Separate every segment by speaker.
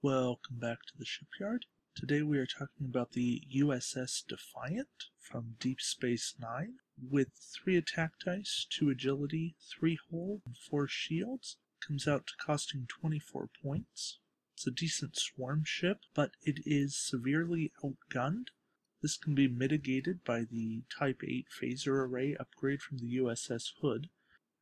Speaker 1: Welcome back to the Shipyard. Today we are talking about the U.S.S. Defiant from Deep Space Nine with 3 attack dice, 2 agility, 3 hull, and 4 shields. Comes out to costing 24 points. It's a decent swarm ship, but it is severely outgunned. This can be mitigated by the Type 8 phaser array upgrade from the U.S.S. Hood.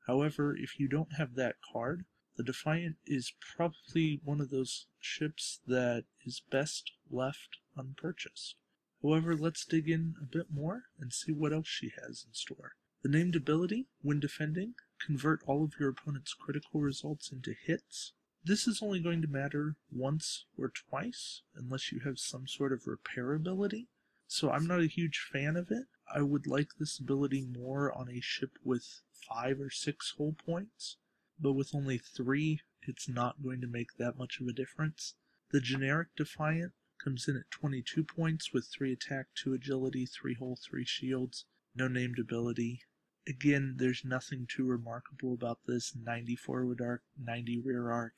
Speaker 1: However, if you don't have that card, the Defiant is probably one of those ships that is best left unpurchased. However, let's dig in a bit more and see what else she has in store. The named ability, when defending, convert all of your opponent's critical results into hits. This is only going to matter once or twice, unless you have some sort of repair ability. So I'm not a huge fan of it. I would like this ability more on a ship with 5 or 6 hull points. But with only 3, it's not going to make that much of a difference. The generic Defiant comes in at 22 points with 3 attack, 2 agility, 3 hull, 3 shields, no named ability. Again, there's nothing too remarkable about this. 90 forward arc, 90 rear arc.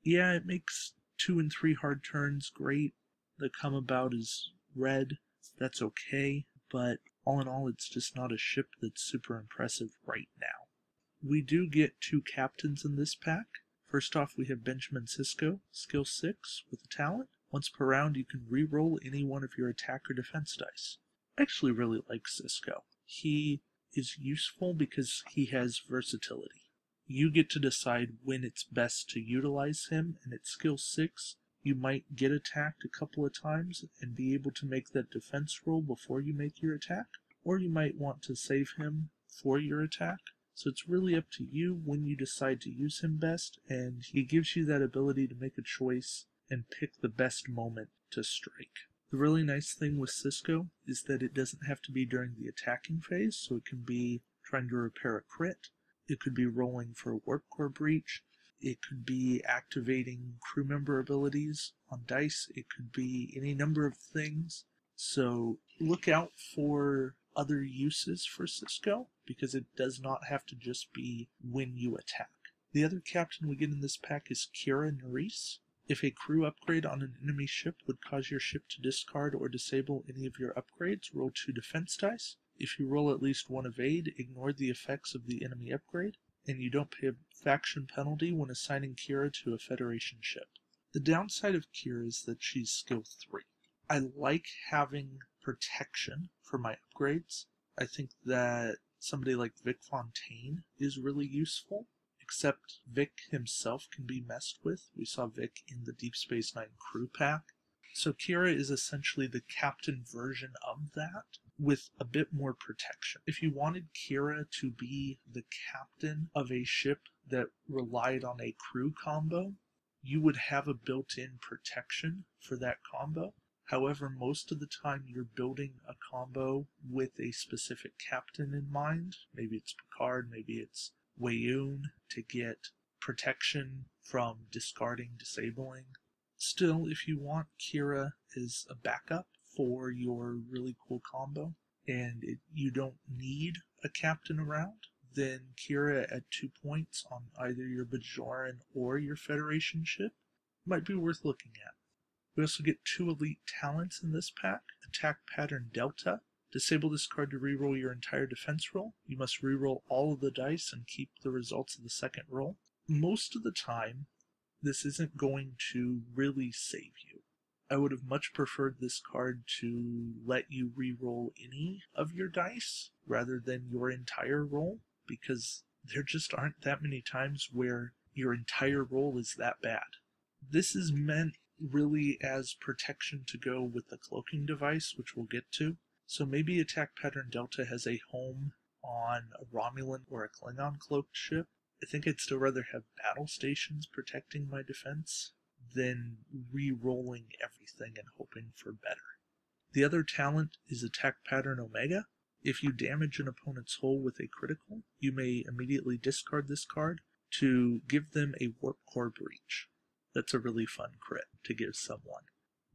Speaker 1: Yeah, it makes 2 and 3 hard turns great. The come about is red. That's okay, but all in all, it's just not a ship that's super impressive right now. We do get 2 captains in this pack. First off, we have Benjamin Sisko, skill 6 with a talent. Once per round, you can re-roll any one of your attack or defense dice. I actually really like Sisko. He is useful because he has versatility. You get to decide when it's best to utilize him, and at skill 6, you might get attacked a couple of times and be able to make that defense roll before you make your attack, or you might want to save him for your attack. So it's really up to you when you decide to use him best, and he gives you that ability to make a choice and pick the best moment to strike. The really nice thing with Sisko is that it doesn't have to be during the attacking phase, so it can be trying to repair a crit, it could be rolling for a warp core breach, it could be activating crew member abilities on dice, it could be any number of things. So look out for other uses for Sisko, because it does not have to just be when you attack. The other captain we get in this pack is Nerys. If a crew upgrade on an enemy ship would cause your ship to discard or disable any of your upgrades, roll 2 defense dice. If you roll at least 1 evade, ignore the effects of the enemy upgrade, and you don't pay a faction penalty when assigning Kira to a Federation ship. The downside of Kira is that she's skill 3. I like having protection for my upgrades. I think that somebody like Vic Fontaine is really useful, except Vic himself can be messed with. We saw Vic in the Deep Space Nine crew pack. So Kira is essentially the captain version of that, with a bit more protection. If you wanted Kira to be the captain of a ship that relied on a crew combo, you would have a built-in protection for that combo. However, most of the time you're building a combo with a specific captain in mind. Maybe it's Picard, maybe it's Weyoun, to get protection from discarding, disabling. Still, if you want Kira as a backup for your really cool combo, and you don't need a captain around, then Kira at 2 points on either your Bajoran or your Federation ship might be worth looking at. We also get 2 elite talents in this pack. Attack Pattern Delta. Disable this card to reroll your entire defense roll. You must reroll all of the dice and keep the results of the second roll. Most of the time, this isn't going to really save you. I would have much preferred this card to let you reroll any of your dice rather than your entire roll, because there just aren't that many times where your entire roll is that bad. This is meant really as protection to go with the cloaking device, which we'll get to. So maybe Attack Pattern Delta has a home on a Romulan or a Klingon cloaked ship. I think I'd still rather have battle stations protecting my defense than re-rolling everything and hoping for better. The other talent is Attack Pattern Omega. If you damage an opponent's hull with a critical, you may immediately discard this card to give them a warp core breach. That's a really fun crit to give someone.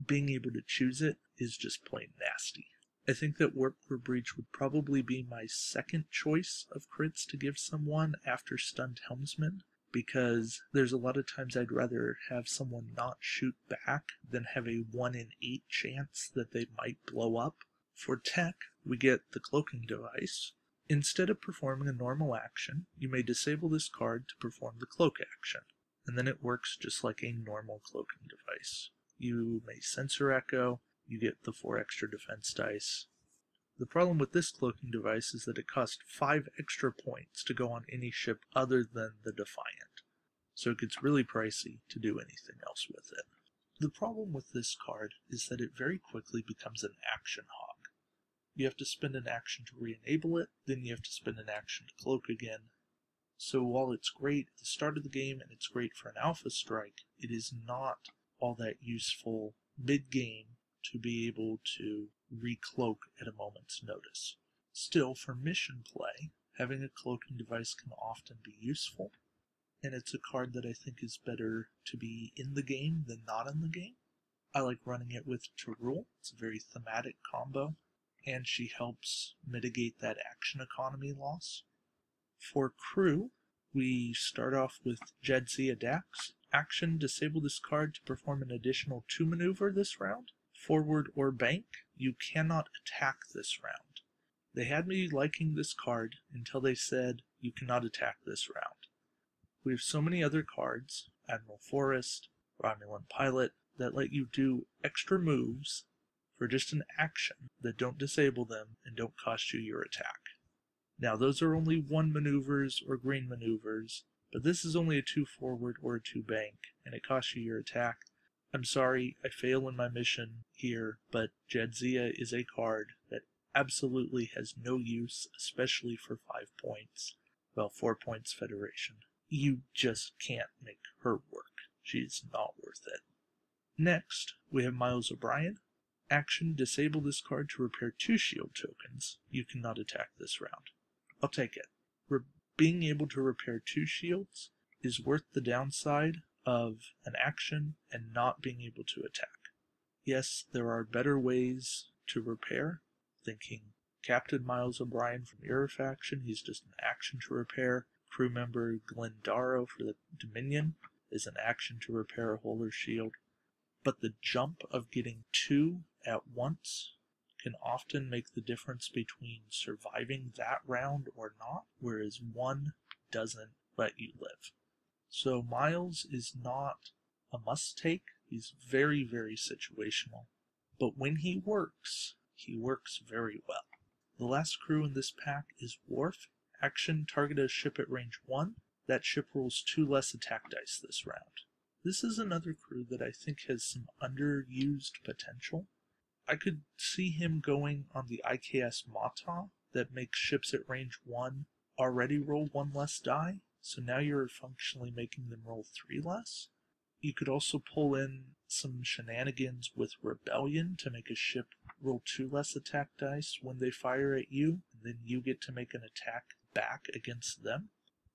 Speaker 1: Being able to choose it is just plain nasty. I think that Warp Core Breach would probably be my second choice of crits to give someone after Stunned Helmsman, because there's a lot of times I'd rather have someone not shoot back than have a 1 in 8 chance that they might blow up. For tech, we get the Cloaking device. Instead of performing a normal action, you may disable this card to perform the cloak action, and then it works just like a normal Cloaking device. You may sensor echo, you get the 4 extra defense dice. The problem with this Cloaking device is that it costs 5 extra points to go on any ship other than the Defiant, so it gets really pricey to do anything else with it. The problem with this card is that it very quickly becomes an action hog. You have to spend an action to re-enable it, then you have to spend an action to cloak again. So while it's great at the start of the game and it's great for an alpha strike, it is not all that useful mid-game to be able to re-cloak at a moment's notice. Still, for mission play, having a Cloaking device can often be useful, and it's a card that I think is better to be in the game than not in the game. I like running it with Terul. It's a very thematic combo, and she helps mitigate that action economy loss. For crew, we start off with Jadzia Dax. Action, disable this card to perform an additional 2 maneuver this round. Forward or bank, you cannot attack this round. They had me liking this card until they said you cannot attack this round. We have so many other cards, Admiral Forrest, Romulan Pilot, that let you do extra moves for just an action that don't disable them and don't cost you your attack. Now those are only 1 maneuvers or green maneuvers, but this is only a 2 forward or a 2 bank, and it costs you your attack. I'm sorry, I fail in my mission here, but Jadzia is a card that absolutely has no use, especially for 5 points. Well, 4 points Federation. You just can't make her work. She's not worth it. Next, we have Miles O'Brien. Action, disable this card to repair 2 shield tokens. You cannot attack this round. I'll take it. Being able to repair 2 shields is worth the downside of an action and not being able to attack. Yes, there are better ways to repair. Thinking Captain Miles O'Brien from your faction, he's just an action to repair. Crew member Glenn Darrow for the Dominion is an action to repair a hull or shield. But the jump of getting 2 at once can often make the difference between surviving that round or not, whereas 1 doesn't let you live. So Miles is not a must-take. He's very, very situational. But when he works very well. The last crew in this pack is Worf. Action, target a ship at range 1. That ship rolls 2 less attack dice this round. This is another crew that I think has some underused potential. I could see him going on the IKS Mata that makes ships at range 1 already roll 1 less die, so now you're functionally making them roll 3 less. You could also pull in some shenanigans with Rebellion to make a ship roll 2 less attack dice when they fire at you, and then you get to make an attack back against them.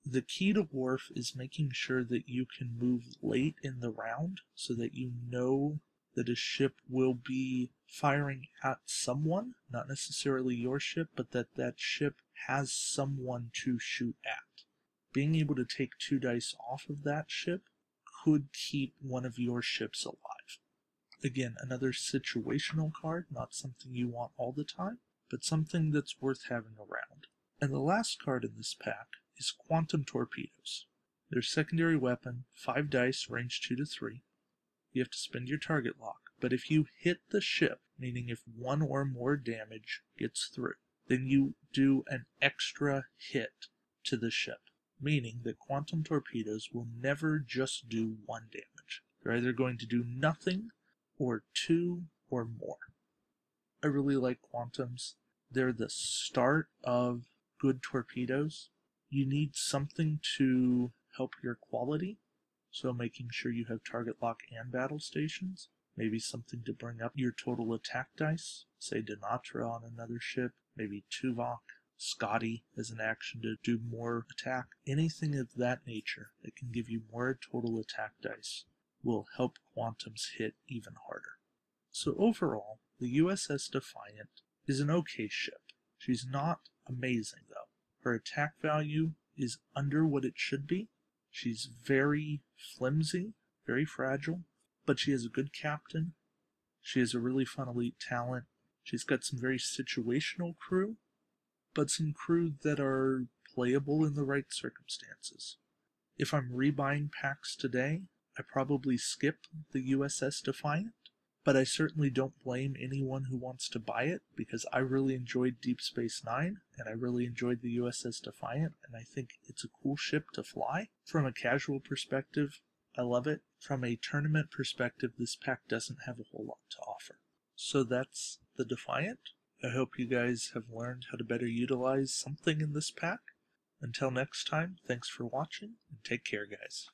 Speaker 1: The key to Worf is making sure that you can move late in the round so that you know that a ship will be firing at someone, not necessarily your ship, but that ship has someone to shoot at. Being able to take 2 dice off of that ship could keep one of your ships alive. Again, another situational card, not something you want all the time, but something that's worth having around. And the last card in this pack is Quantum Torpedoes. Their secondary weapon, 5 dice, range 2 to 3. You have to spend your target lock, but if you hit the ship, meaning if 1 or more damage gets through, then you do an extra hit to the ship, meaning that Quantum Torpedoes will never just do 1 damage. They're either going to do nothing or 2 or more. I really like Quantums. They're the start of good torpedoes. You need something to help your quality, so making sure you have target lock and battle stations. Maybe something to bring up your total attack dice, say Denatra on another ship, maybe Tuvok, Scotty as an action to do more attack. Anything of that nature that can give you more total attack dice will help Quantums hit even harder. So overall, the U.S.S. Defiant is an okay ship. She's not amazing though. Her attack value is under what it should be, She's very flimsy, very fragile, but she has a good captain. She has a really fun elite talent. She's got some very situational crew, but some crew that are playable in the right circumstances. If I'm rebuying packs today, I probably skip the U.S.S. Defiant, but I certainly don't blame anyone who wants to buy it because I really enjoyed Deep Space Nine and I really enjoyed the U.S.S. Defiant, and I think it's a cool ship to fly. From a casual perspective, I love it. From a tournament perspective, this pack doesn't have a whole lot to offer. So that's the Defiant. I hope you guys have learned how to better utilize something in this pack. Until next time, thanks for watching, and take care, guys.